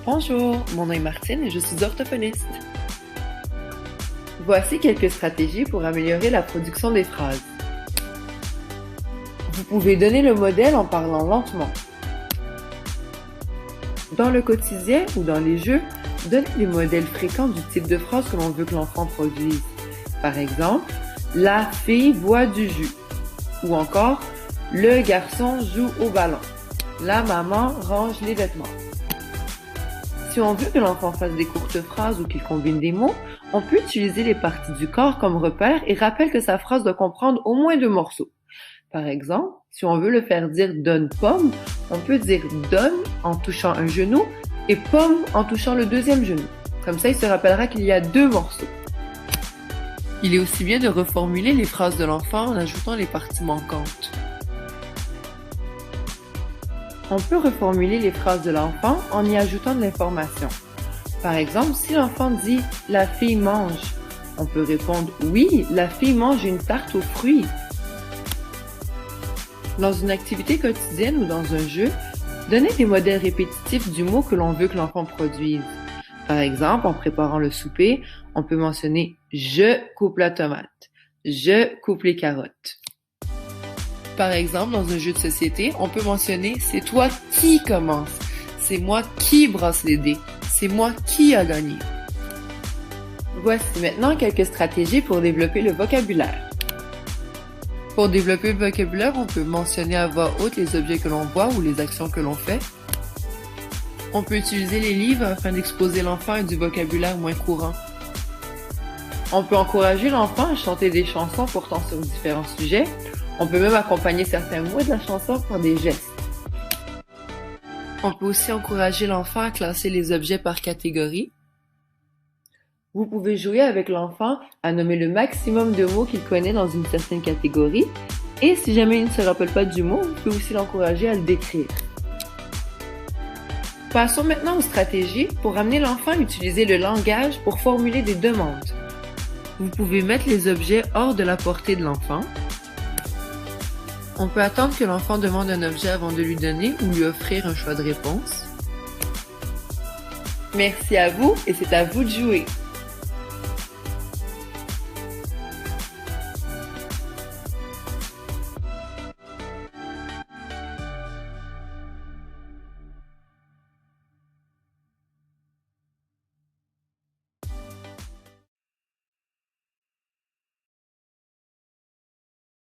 Bonjour, mon nom est Martine et je suis orthophoniste. Voici quelques stratégies pour améliorer la production des phrases. Vous pouvez donner le modèle en parlant lentement. Dans le quotidien ou dans les jeux, donnez des modèles fréquents du type de phrase que l'on veut que l'enfant produise. Par exemple, la fille boit du jus. Ou encore, le garçon joue au ballon. La maman range les vêtements. Si on veut que l'enfant fasse des courtes phrases ou qu'il combine des mots, on peut utiliser les parties du corps comme repère et rappelle que sa phrase doit comprendre au moins 2 morceaux. Par exemple, si on veut le faire dire donne pomme, on peut dire donne en touchant un genou et pomme en touchant le deuxième genou. Comme ça, il se rappellera qu'il y a 2 morceaux. Il est aussi bien de reformuler les phrases de l'enfant en ajoutant les parties manquantes. On peut reformuler les phrases de l'enfant en y ajoutant de l'information. Par exemple, si l'enfant dit « la fille mange », on peut répondre « oui, la fille mange une tarte aux fruits ». Dans une activité quotidienne ou dans un jeu, donnez des modèles répétitifs du mot que l'on veut que l'enfant produise. Par exemple, en préparant le souper, on peut mentionner « je coupe la tomate »,« je coupe les carottes ». Par exemple, dans un jeu de société, on peut mentionner « c'est toi qui commence »,« c'est moi qui brasse les dés »,« c'est moi qui a gagné ». Voici maintenant quelques stratégies pour développer le vocabulaire. Pour développer le vocabulaire, on peut mentionner à voix haute les objets que l'on voit ou les actions que l'on fait. On peut utiliser les livres afin d'exposer l'enfant à du vocabulaire moins courant. On peut encourager l'enfant à chanter des chansons portant sur différents sujets. On peut même accompagner certains mots de la chanson par des gestes. On peut aussi encourager l'enfant à classer les objets par catégorie. Vous pouvez jouer avec l'enfant à nommer le maximum de mots qu'il connaît dans une certaine catégorie. Et si jamais il ne se rappelle pas du mot, vous pouvez aussi l'encourager à le décrire. Passons maintenant aux stratégies pour amener l'enfant à utiliser le langage pour formuler des demandes. Vous pouvez mettre les objets hors de la portée de l'enfant. On peut attendre que l'enfant demande un objet avant de lui donner ou lui offrir un choix de réponse. Merci à vous et c'est à vous de jouer.